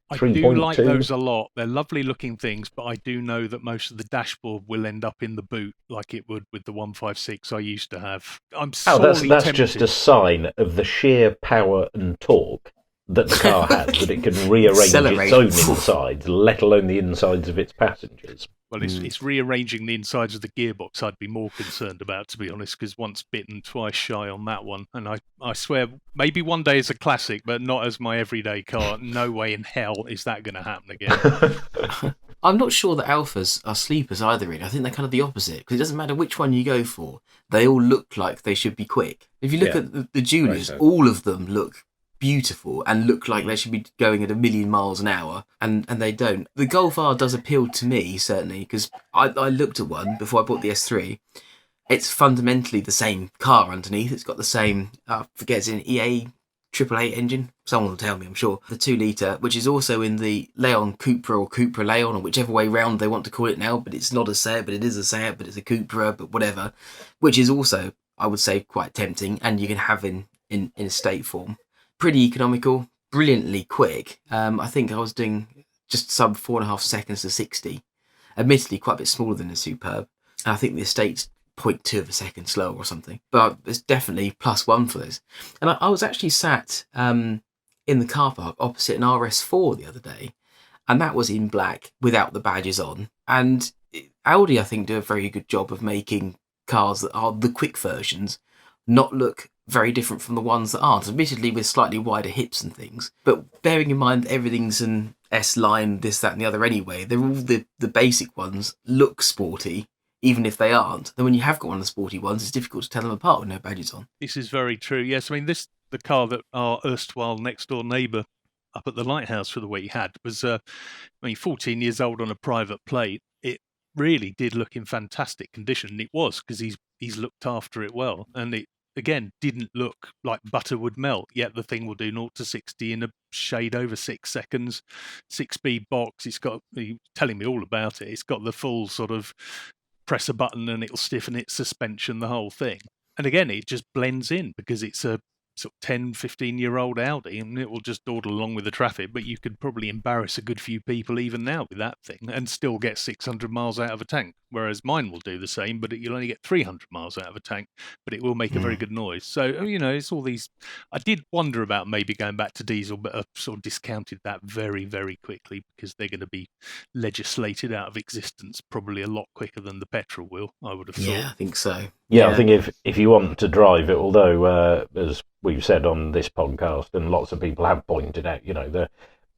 I do like those a lot. They're lovely looking things, but I do know that most of the dashboard will end up in the boot like it would with the 156 I used to have. I'm sorely that's tempted. just a sign of the sheer power and torque that the car has, that it can rearrange its own insides, let alone the insides of its passengers. Well, it's rearranging the insides of the gearbox I'd be more concerned about, to be honest, because once bitten, twice shy on that one. And I swear, maybe one day it's a classic, but not as my everyday car. No way in hell is that going to happen again. I'm not sure that Alphas are sleepers either, really. I think they're kind of the opposite, because it doesn't matter which one you go for. They all look like they should be quick. If you look at the Juniors, all of them look beautiful and look like they should be going at 1,000,000 miles an hour, and they don't. The Golf R does appeal to me, certainly, because I looked at one before I bought the S3. It's fundamentally the same car underneath. It's got the same, I forget, it's an EA 888 engine. Someone will tell me, I'm sure. The 2-litre, which is also in the Leon Cupra or Cupra Leon, or whichever way round they want to call it now, but it's not a Seat, but it is a Seat, but it's a Cupra, but whatever, which is also, I would say, quite tempting, and you can have in estate form. Pretty economical, brilliantly quick. I think I was doing just sub 4.5 seconds to 60. Admittedly, quite a bit smaller than the Superb. And I think the Estate's 0.2 of a second slower or something. But it's definitely +1 for this. And I was actually sat in the car park opposite an RS4 the other day. And that was in black without the badges on. And Audi, I think, do a very good job of making cars that are the quick versions not look very different from the ones that aren't, admittedly with slightly wider hips and things. But bearing in mind that everything's an S-line, this, that and the other anyway, they're all the basic ones look sporty, even if they aren't. Then when you have got one of the sporty ones, it's difficult to tell them apart with no badges on. This is very true. Yes, I mean, the car that our erstwhile next-door neighbour up at the lighthouse for the week had was, 14 years old on a private plate. It really did look in fantastic condition, and it was, because he's looked after it well, and it, again, didn't look like butter would melt, yet the thing will do 0 to 60 in a shade over 6 seconds. 6-speed box. It's got, telling me all about it. It's got the full sort of press a button and it'll stiffen its suspension, the whole thing. And again, it just blends in because it's a sort of 10, 15-year-old Audi, and it will just dawdle along with the traffic, but you could probably embarrass a good few people even now with that thing and still get 600 miles out of a tank, whereas mine will do the same, but you'll only get 300 miles out of a tank, but it will make a very good noise. So, it's all these... I did wonder about maybe going back to diesel, but I've sort of discounted that very, very quickly because they're going to be legislated out of existence probably a lot quicker than the petrol will, I would have thought. Yeah, I think so. Yeah, I think if you want to drive it, although, as we've said on this podcast, and lots of people have pointed out, the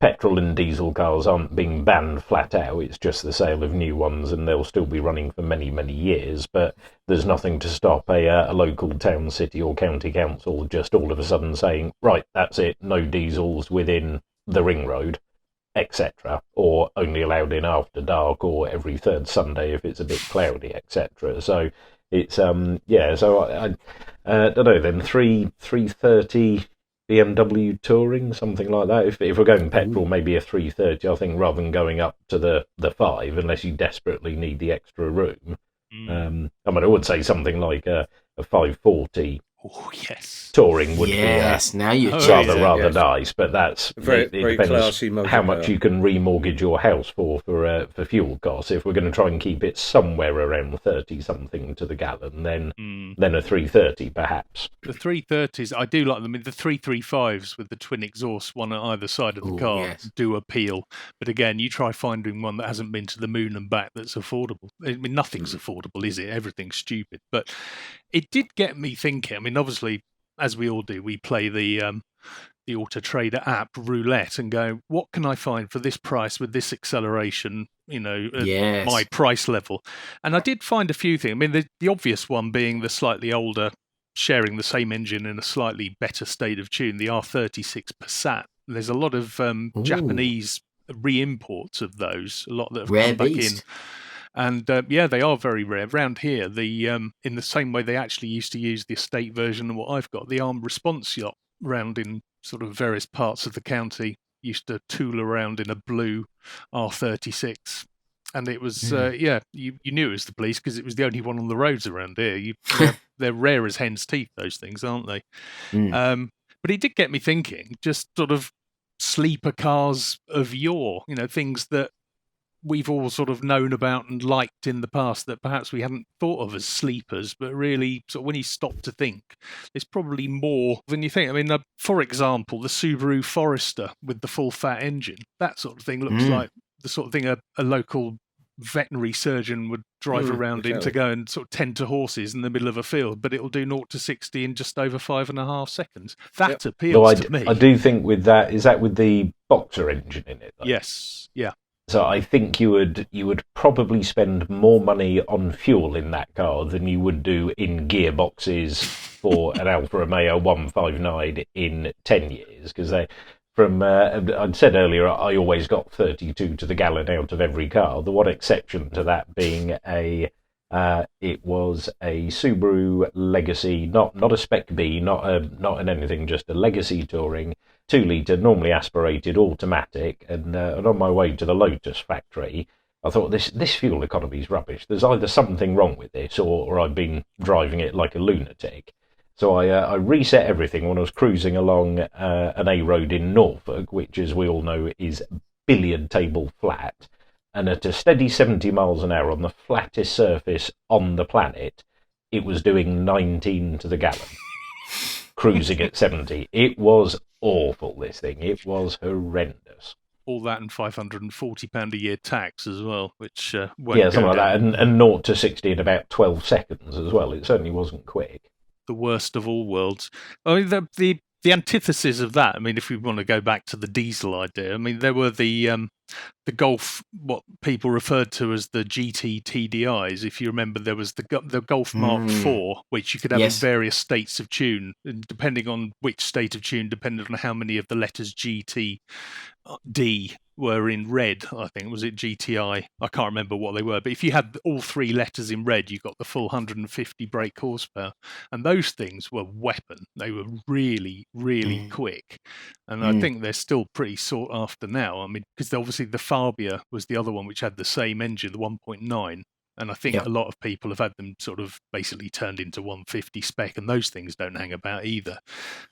petrol and diesel cars aren't being banned flat out. It's just the sale of new ones, and they'll still be running for many, many years. But there's nothing to stop a local town, city or county council just all of a sudden saying, right, that's it, no diesels within the ring road, etc., or only allowed in after dark or every third Sunday if it's a bit cloudy, etc. So it's So I don't know. Then 330 BMW Touring, something like that. If we're going petrol, maybe a 330. I think rather than going up to the 5, unless you desperately need the extra room. I mean, I would say something like a 540. Oh, yes. Touring would be now you're rather nice, but that's very it depends classy how much you can remortgage your house for fuel costs. If we're going to try and keep it somewhere around 30 something to the gallon, then a 330 perhaps. The 330s, I do like them. The 335s with the twin exhaust, one on either side of the car, do appeal. But again, you try finding one that hasn't been to the moon and back that's affordable. I mean, nothing's affordable, is it? Everything's stupid. But it did get me thinking. I mean, obviously, as we all do, we play the Auto Trader app roulette and go, what can I find for this price with this acceleration, at my price level? And I did find a few things. I mean, the obvious one being the slightly older, sharing the same engine in a slightly better state of tune, the R36 Passat. There's a lot of Japanese re-imports of those, a lot that have come back in. And they are very rare. Around here, in the same way they actually used to use the estate version of what I've got, the armed response yacht round in sort of various parts of the county used to tool around in a blue R36. And it was, you knew it was the police because it was the only one on the roads around here. They're rare as hen's teeth, those things, aren't they? But it did get me thinking, just sort of sleeper cars of yore, things that we've all sort of known about and liked in the past that perhaps we hadn't thought of as sleepers, but really, sort of when you stop to think, there's probably more than you think. I mean, for example, the Subaru Forester with the full fat engine, that sort of thing looks like the sort of thing a local veterinary surgeon would drive around in to go and sort of tend to horses in the middle of a field, but it'll do 0 to 60 in just over 5.5 seconds. That appeals to me. I do think with that, is that with the Boxer engine in it, though? Yes, yeah. So I think you would probably spend more money on fuel in that car than you would do in gearboxes for an Alfa Romeo 159 in 10 years. Because I'd said earlier, I always got 32 to the gallon out of every car. The one exception to that being it was a Subaru Legacy, not a Spec B, not an anything, just a Legacy Touring, 2-litre, normally aspirated, automatic, and on my way to the Lotus factory, I thought this fuel economy is rubbish. There's either something wrong with this, or I've been driving it like a lunatic. So I reset everything when I was cruising along an A road in Norfolk, which, as we all know, is billiard table flat. And at a steady 70 miles an hour on the flattest surface on the planet, it was doing 19 to the gallon, cruising at 70. It was awful, this thing. It was horrendous. All that and £540 a year tax as well, which won't something like that. And 0 to 60 in about 12 seconds as well. It certainly wasn't quick. The worst of all worlds. I mean, the antithesis of that, I mean, if we want to go back to the diesel idea, I mean, there were the Golf, what people referred to as the GT TDIs. If you remember, there was the Golf Mark IV, which you could have in various states of tune, and depending on which state of tune, depending on how many of the letters GT, D were in red, I think. Was it GTI? I can't remember what they were. But if you had all 3 letters in red, you got the full 150 brake horsepower. And those things were weapon. They were really, really quick. And I think they're still pretty sought after now. I mean, because obviously the Fabia was the other one which had the same engine, the 1.9. And I think a lot of people have had them sort of basically turned into 150 spec, and those things don't hang about either.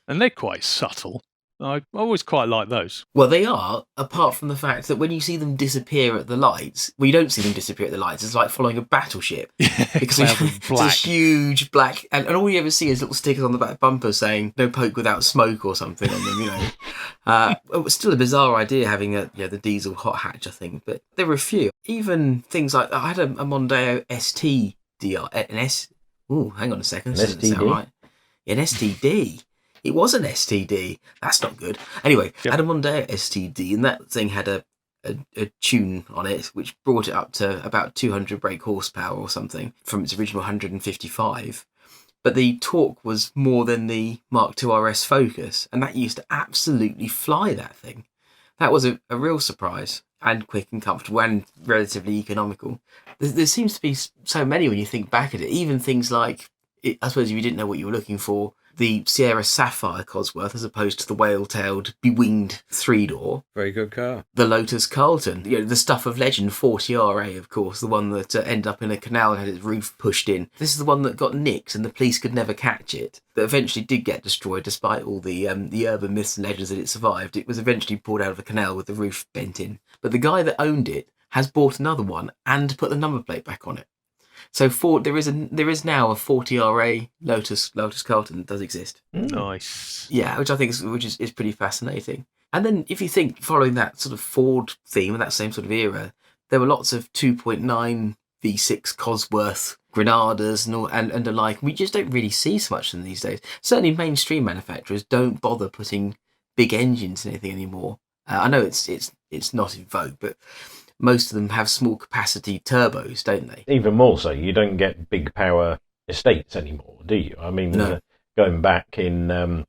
And they're quite subtle. I always quite like those. Well, they are, apart from the fact that when you see them disappear at the lights, well, you don't see them disappear at the lights. It's like following a battleship. Because it's a huge black, and all you ever see is little stickers on the back bumper saying "No poke without smoke" or something on them. It was still a bizarre idea having the diesel hot hatch, I think, but there were a few. Even things like I had a Mondeo ST DR, hang on a second, this doesn't sound right. An STD. it was an STD. That's not good. Anyway, Yep. I had a Mondeo STD, and that thing had a tune on it, which brought it up to about 200 brake horsepower or something from its original 155. But the torque was more than the Mark II RS Focus, and that used to absolutely fly, that thing. That was a real surprise, and quick and comfortable and relatively economical. There seems to be so many when you think back at it, even things like, I suppose if you didn't know what you were looking for, the Sierra Sapphire Cosworth as opposed to the whale-tailed, bewinged three-door. Very good car. The Lotus Carlton, the stuff of legend, 40RA, of course, the one that ended up in a canal and had its roof pushed in. This is the one that got nicked and the police could never catch it, that eventually did get destroyed despite all the urban myths and legends that it survived. It was eventually pulled out of a canal with the roof bent in. But the guy that owned it has bought another one and put the number plate back on it. So there is now a 40RA Lotus Carlton that does exist. Nice. Yeah, which I think is pretty fascinating. And then if you think, following that sort of Ford theme and that same sort of era, there were lots of 2.9 V6 Cosworth Granadas and the like. We just don't really see so much of them these days. Certainly mainstream manufacturers don't bother putting big engines in anything anymore. I know it's not in vogue, but most of them have small capacity turbos, don't they? Even more so, you don't get big power estates anymore, do you? I mean, No. Going back in time,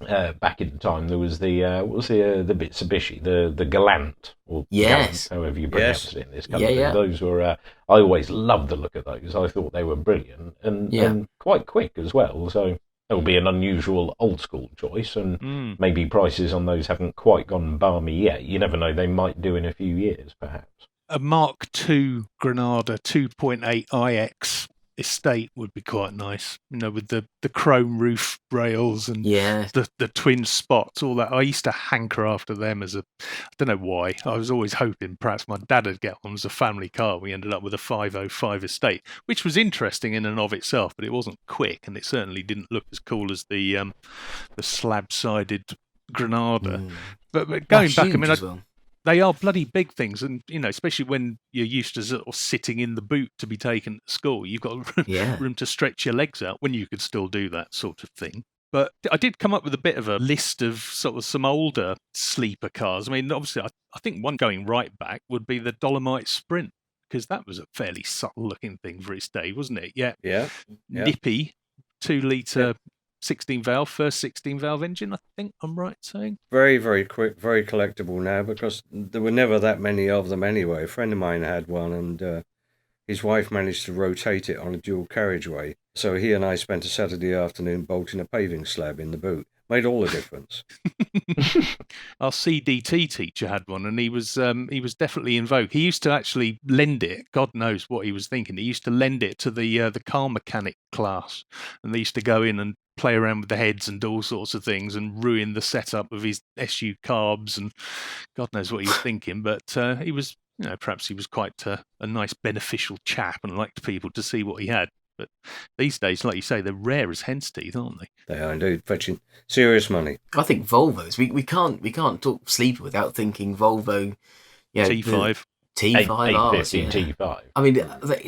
there was the Mitsubishi, the Galant, or Yes. Galant, however you pronounce it in this country. Yeah. Those were, I always loved the look of those. I thought they were brilliant and quite quick as well. So it will be an unusual old school choice, and maybe prices on those haven't quite gone balmy yet. You never know; they might do in a few years, perhaps. A Mark II Granada 2.8 IX estate would be quite nice, with the chrome roof rails and the twin spots, all that. I used to hanker after them I don't know why. I was always hoping perhaps my dad would get one as a family car. We ended up with a 505 estate, which was interesting in and of itself, but it wasn't quick, and it certainly didn't look as cool as the slab-sided Granada. But going back, I mean, they are bloody big things, and especially when you're used to sort of sitting in the boot to be taken to school, you've got room to stretch your legs out when you could still do that sort of thing. But I did come up with a bit of a list of sort of some older sleeper cars. I mean, obviously, I think one going right back would be the Dolomite Sprint, because that was a fairly subtle-looking thing for its day, wasn't it? Yeah. Nippy, 2-litre. 16-valve, first 16-valve engine, I think I'm right saying. Very, very quick, very collectible now, because there were never that many of them anyway. A friend of mine had one, and his wife managed to rotate it on a dual carriageway. So he and I spent a Saturday afternoon bolting a paving slab in the boot. Made all the difference. Our CDT teacher had one, and he was definitely in vogue. He used to actually lend it. God knows what he was thinking. He used to lend it to the car mechanic class, and they used to go in and play around with the heads and do all sorts of things and ruin the setup of his SU carbs, and God knows what he was thinking. But he was, perhaps he was quite a nice, beneficial chap and liked people to see what he had. But these days, like you say, they're rare as hen's teeth, aren't they? They are indeed, fetching serious money. I think Volvos. We can't talk sleeper without thinking Volvo. T5. T5Rs. T5. I mean,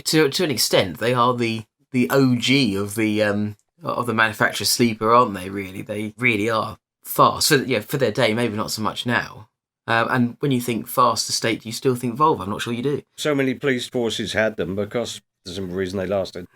to an extent, they are the OG of the manufacturer sleeper, aren't they? Really, they really are fast. For their day, maybe not so much now. And when you think fast estate, you still think Volvo. I'm not sure you do. So many police forces had them because for some reason they lasted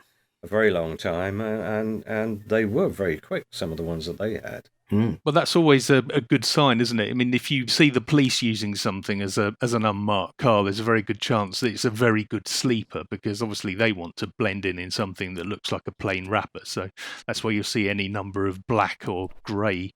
a very long time, and they were very quick, some of the ones that they had. Well, that's always a good sign, isn't it? I mean, if you see the police using something as an unmarked car, there's a very good chance that it's a very good sleeper, because obviously they want to blend in something that looks like a plain wrapper. So that's why you'll see any number of black or grey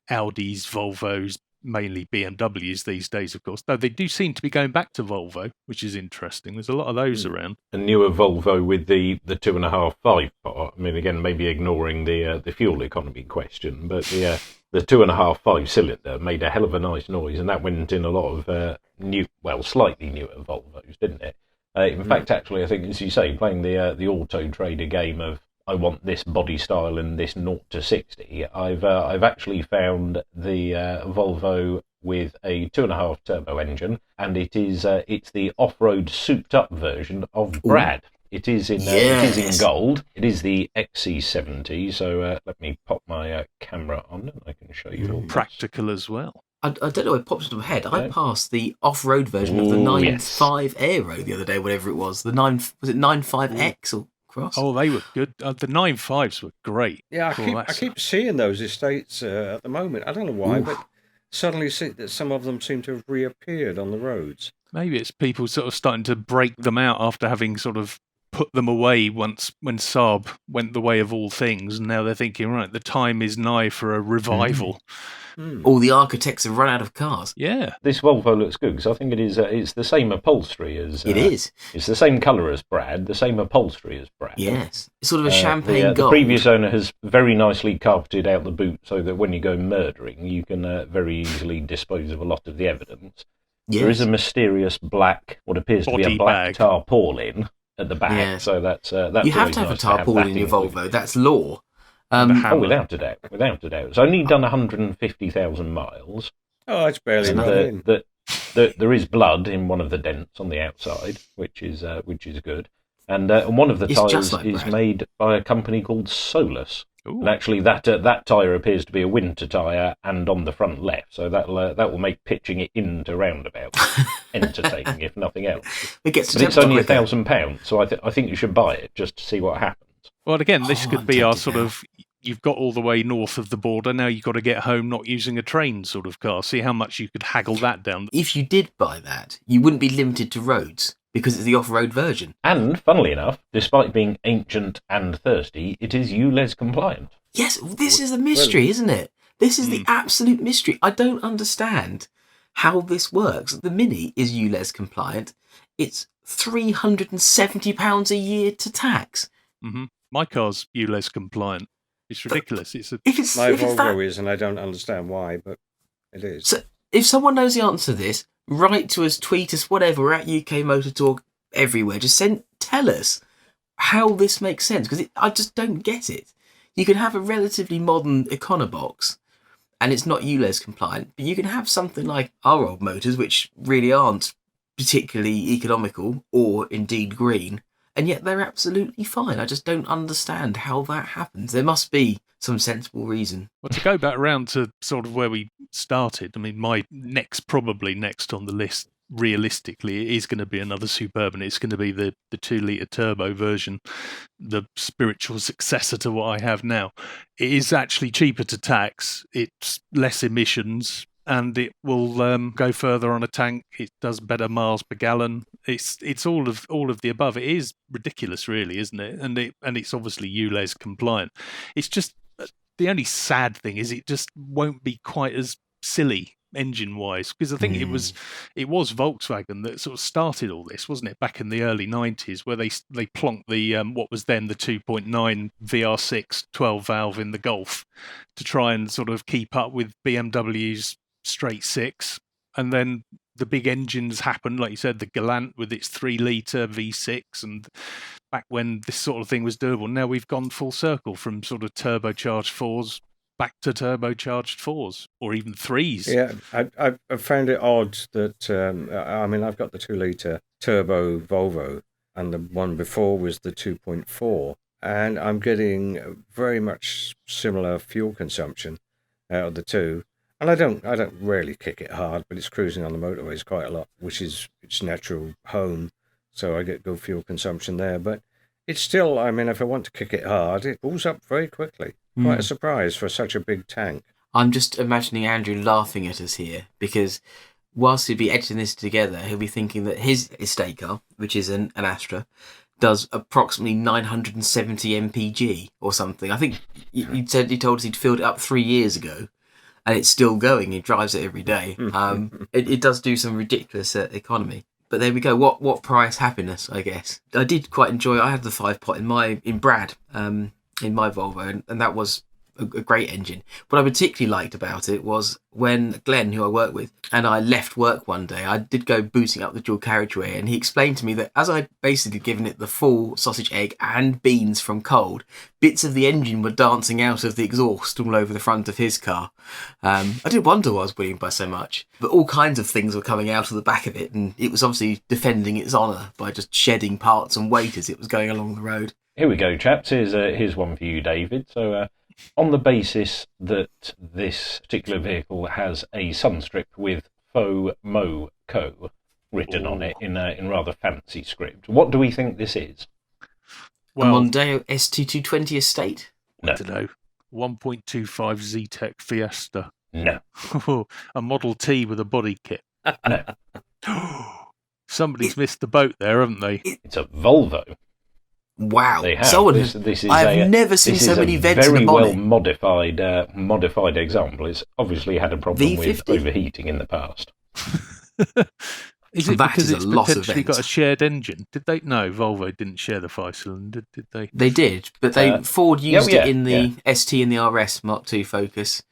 Audis, Volvos, mainly BMWs these days, of course, though they do seem to be going back to Volvo, which is interesting. There's a lot of those around. A newer Volvo with the 2.5 5 part. I mean, again, maybe ignoring the fuel economy question, but the 2.5 5 cylinder made a hell of a nice noise, and that went in a lot of slightly newer Volvos, didn't it? In fact, actually, I think, as you say, playing the Auto Trader game of I want this body style and this 0 to 60. I've actually found the Volvo with a 2.5 turbo engine, and it's the off-road souped-up version of Brad. It is in gold. It is the XC70. So let me pop my camera on, and I can show you all. Practical as well. I don't know, it popped into my head. I passed the off-road version of the 9.5 Aero the other day, whatever it was. The 9.5X or Cross? Oh, they were good. The 9.5s were great. Yeah, I keep seeing those estates at the moment. I don't know why, but suddenly see that some of them seem to have reappeared on the roads. Maybe it's people sort of starting to break them out after having sort of put them away once when Saab went the way of all things, and now they're thinking, right, the time is nigh for a revival. All the architects have run out of cars. Yeah. This Volvo looks good because I think it is. It's the same upholstery as. It is. It's the same colour as Brad. The same upholstery as Brad. Yes. It's sort of a champagne gold. The previous owner has very nicely carpeted out the boot so that when you go murdering, you can very easily dispose of a lot of the evidence. Yes. There is a mysterious black, what appears to be a black tarpaulin at the back. So that's you have to have a tarpaulin in your Volvo. That's law. Without a doubt. It's only done 150,000 miles. Oh, it's barely nothing. There is blood in one of the dents on the outside, which is good. And one of the tyres is made by a company called Solus. Ooh. And actually, that tyre appears to be a winter tyre and on the front left, so that will make pitching it into roundabouts entertaining, if nothing else. But it's only £1,000, so I think you should buy it just to see what happens. Well, again, this could be our sort of, you've got all the way north of the border, now you've got to get home not using a train sort of car. See how much you could haggle that down. If you did buy that, you wouldn't be limited to roads, because it's the off-road version. And, funnily enough, despite being ancient and thirsty, it is ULEZ compliant. Yes, this is the mystery, isn't it? This is the absolute mystery. I don't understand how this works. The Mini is ULEZ compliant. It's £370 a year to tax. Mm-hmm. My car's ULEZ compliant. It's ridiculous. My Volvo is, and I don't understand why, but it is. So, if someone knows the answer to this, write to us, tweet us, whatever. We're at UKMotorTalk everywhere. Just tell us how this makes sense, because I just don't get it. You can have a relatively modern Econobox, and it's not ULEZ compliant, but you can have something like our old motors, which really aren't particularly economical or indeed green, and yet they're absolutely fine. I just don't understand how that happens. There must be some sensible reason. Well, to go back around to sort of where we started, I mean, my probably next on the list, realistically, it is going to be another Suburban. It's going to be the 2-litre turbo version, the spiritual successor to what I have now. It is actually cheaper to tax. It's less emissions, and it will go further on a tank. It does better miles per gallon. It's all of the above. It is ridiculous, really, isn't it? And it's obviously ULEZ compliant. It's just the only sad thing is it just won't be quite as silly engine-wise, because I think it was Volkswagen that sort of started all this, wasn't it? Back in the early 90s, where they plonked the what was then the 2.9 VR6 12-valve in the Golf to try and sort of keep up with BMW's straight six, and then the big engines happened, like you said, the Galant with its 3-litre V6, and back when this sort of thing was doable. Now we've gone full circle from sort of turbocharged 4s back to turbocharged 4s, or even 3s. Yeah, I found it odd that, I mean, I've got the 2-litre turbo Volvo, and the one before was the 2.4, and I'm getting very much similar fuel consumption out of the two. And I don't really kick it hard, but it's cruising on the motorways quite a lot, which is its natural home. So I get good fuel consumption there. But it's still, I mean, if I want to kick it hard, it pulls up very quickly. Quite a surprise for such a big tank. I'm just imagining Andrew laughing at us here, because whilst he'd be editing this together, he'll be thinking that his estate car, which is an Astra, does approximately 970 mpg or something. I think you told us he'd filled it up 3 years ago. And it's still going. He drives it every day. It does do some ridiculous economy. But there we go. What price happiness, I guess. I did quite enjoy. I had the 5-pot in Brad, in my Volvo, and that was a great engine. What I particularly liked about it was when Glenn, who I work with, and I left work one day, I did go booting up the dual carriageway, and he explained to me that as I'd basically given it the full sausage, egg and beans from cold, bits of the engine were dancing out of the exhaust all over the front of his car. I did wonder why I was winning by so much, but all kinds of things were coming out of the back of it, and it was obviously defending its honour by just shedding parts and weight as it was going along the road. Here we go, chaps. Here's one for you, David. So, on the basis that this particular vehicle has a sunstrip with Faux Mo Co. written on it in rather fancy script, what do we think this is? Well, a Mondeo ST220 Estate? No. I don't know. 1.25 Z-Tech Fiesta. No. A Model T with a body kit. No. Somebody's missed the boat there, haven't they? It's a Volvo. Wow. They have. Someone this is I've never seen so many vents in the bonnet. Very well modified example. It's obviously had a problem with overheating in the past. Is it That because is a it's lot of potentially vents. got a shared engine? Did they? No, Volvo didn't share the 5-cylinder, did they? They did, but Ford used yeah, it in the ST and the RS Mark II Focus,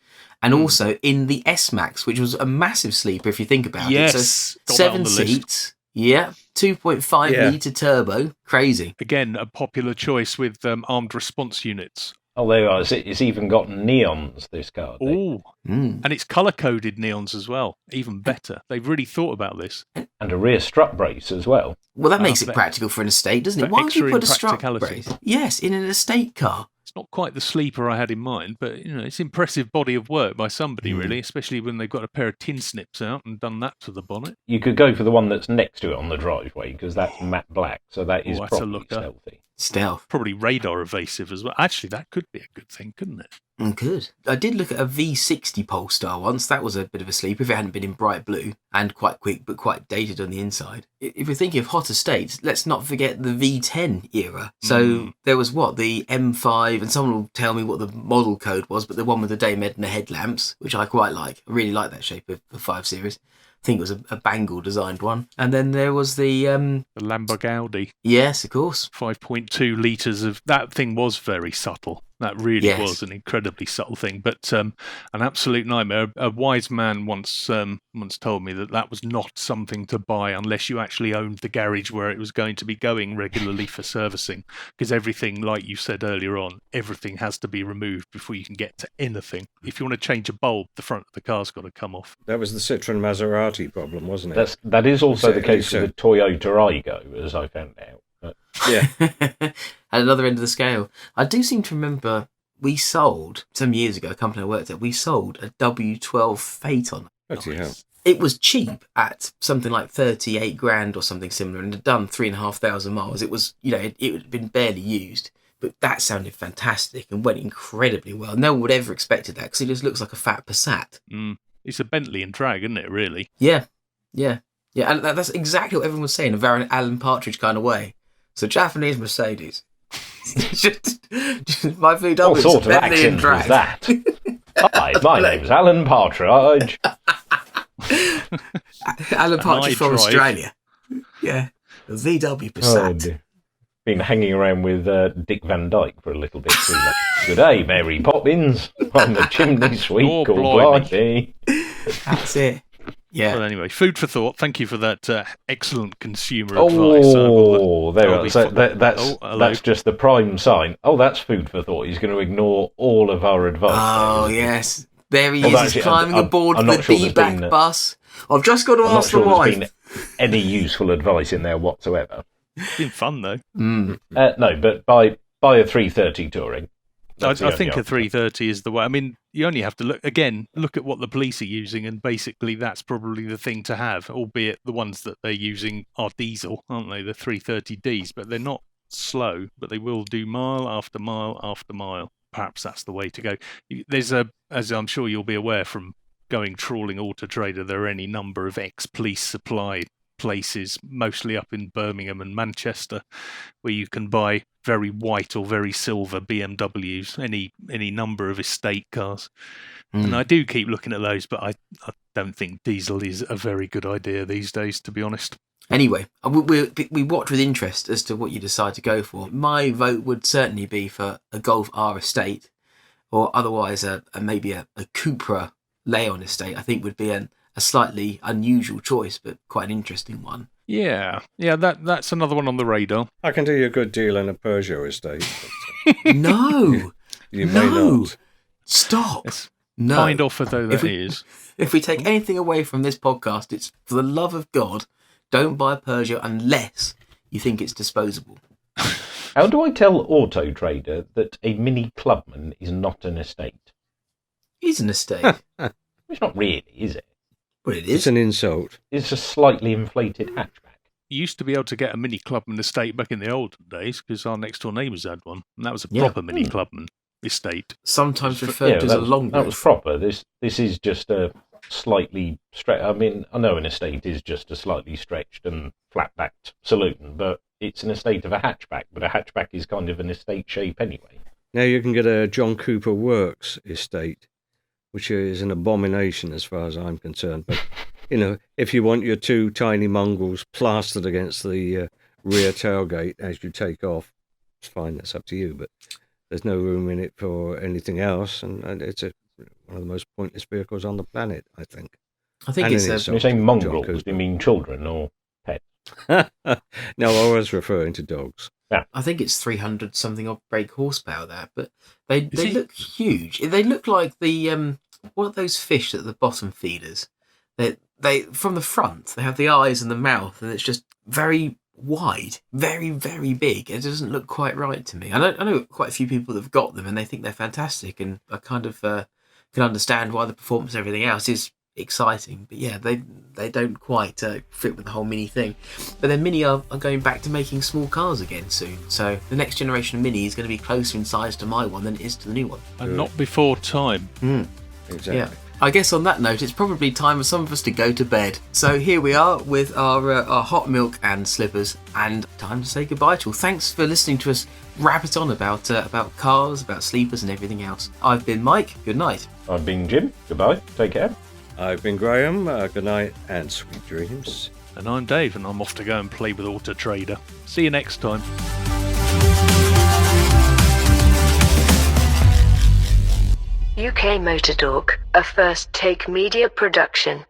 and also in the S-Max, which was a massive sleeper if you think about it. So got that on 7 the list. seats, 2.5 litre turbo, crazy. Again, a popular choice with armed response units. Oh, there you are. It's even got neons, this car. Oh, and it's colour-coded neons as well. Even better. They've really thought about this. And a rear strut brace as well. Well, that makes it practical for an estate, doesn't it? for Why would you extra put a strut practicality. brace? Yes, in an estate car. It's not quite the sleeper I had in mind, but it's impressive body of work by somebody, really, especially when they've got a pair of tin snips out and done that to the bonnet. You could go for the one that's next to it on the driveway, because that's matte black, so that is that's a properly looker. stealthy. Stealth. Probably radar evasive as well. Actually, that could be a good thing, couldn't it? Good. I did look at a V60 Polestar once. That was a bit of a sleeper if it hadn't been in bright blue and quite quick but quite dated on the inside. If we're thinking of hot estates, let's not forget the V10 era. So there was the M5, and someone will tell me what the model code was, but the one with the Dame Edna headlamps, which I quite like. I really like that shape of the 5 Series. I think it was a Bangle designed one. And then there was the Lamborghini. Yes, of course. 5.2 litres of... That thing was very subtle. That really was an incredibly subtle thing, but an absolute nightmare. A wise man once told me that was not something to buy unless you actually owned the garage where it was going to be going regularly for servicing, because everything, like you said earlier on, everything has to be removed before you can get to anything. If you want to change a bulb, the front of the car's got to come off. That was the Citroen Maserati problem, wasn't it? That is also the case with the Toyota Aygo, as I found out. Yeah. At another end of the scale. I do seem to remember we sold, some years ago, a company I worked at, we sold a W12 Phaeton. Bloody hell. It was cheap at something like 38 grand or something similar, and had done 3,500 miles. It was, it had been barely used, but that sounded fantastic and went incredibly well. No one would ever expected that because it just looks like a fat Passat. It's a Bentley and drag, isn't it, really? Yeah, and that's exactly what everyone was saying, a very Alan Partridge kind of way. So Japanese Mercedes. just my VW What sort of Bentley and accent drag. was that? Hi, my name's Alan Partridge. Alan Partridge from drive. Australia. Yeah, the VW Passat. dear. Been hanging around with Dick Van Dyke for a little bit too long. Good day, Mary Poppins. I'm the chimney sweep Oh, called blimey. Blimey. That's it. Yeah. Well, anyway, food for thought. Thank you for that excellent consumer advice. Oh, there we I'll are. be So hello. that's just the prime sign. Oh, that's food for thought. He's going to ignore all of our advice. Oh, there, yes. There he Well, is. actually, He's climbing I'm aboard not the sure there's D-back been, bus. I've just got to I'm not ask sure the there's wife. been any useful advice in there whatsoever. It's been fun, though. No, but buy a 330 Touring. I That's the think only a 330 is the way. I mean, you only have to look at what the police are using, and basically that's probably the thing to have, albeit the ones that they're using are diesel, aren't they? The 330Ds, but they're not slow, but they will do mile after mile after mile. Perhaps that's the way to go. There's as I'm sure you'll be aware from going trawling Auto Trader, there are any number of ex-police supply places, mostly up in Birmingham and Manchester, where you can buy very white or very silver BMWs, any number of estate cars. And I do keep looking at those, but I don't think diesel is a very good idea these days, to be honest. Anyway, we watch with interest as to what you decide to go for. My vote would certainly be for a Golf R Estate. or otherwise maybe a Cupra Leon estate, I think would be a slightly unusual choice, but quite an interesting one. Yeah, that's another one on the radar. I can do you a good deal in a Peugeot estate. No, You may not. Stop. It's No. kind offer though that is. If we take anything away from this podcast, it's for the love of God, don't buy a Peugeot unless you think it's disposable. How do I tell Auto Trader that a Mini Clubman is not an estate? It's an estate. It's not really, is it? Well, it It's is. an insult. It's a slightly inflated hatchback. You used to be able to get a Mini Clubman estate back in the olden days because our next door neighbours had one, and that was a Yeah. proper Mini Clubman estate. Sometimes referred to as a long that was proper. This is just a slightly stretched. I mean, I know an estate is just a slightly stretched and flat-backed saloon, but it's an estate of a hatchback. But a hatchback is kind of an estate shape anyway. Now you can get a John Cooper Works estate, which is an abomination as far as I'm concerned. But, if you want your two tiny mongrels plastered against the rear tailgate as you take off, it's fine, that's up to you. But there's no room in it for anything else, and it's one of the most pointless vehicles on the planet, I think. I think And it's an a. insult. When you say John mongrels, Cooper. do you mean children or pets? No, I was referring to dogs. I think it's 300 something odd brake horsepower there, but they it? look huge. They look like the what are those fish at the bottom feeders? They from the front they have the eyes and the mouth, and it's just very wide, very very big. It doesn't look quite right to me. I know quite a few people that have got them, and they think they're fantastic, and I kind of can understand why the performance and everything else is exciting, but yeah, they don't quite fit with the whole Mini thing. But then Mini are going back to making small cars again soon, so the next generation of Mini is going to be closer in size to my one than it is to the new one. And not before time. Exactly. Yeah, I guess on that note, it's probably time for some of us to go to bed. So here we are with our hot milk and slippers, and time to say goodbye to all. Thanks for listening to us rabbit on about cars, about sleepers and everything else. I've been Mike, good night. I've been Jim. Goodbye. Take care. I've been Graham. Good night and sweet dreams. And I'm Dave, and I'm off to go and play with Auto Trader. See you next time. UKMotorTalk, a First Take Media production.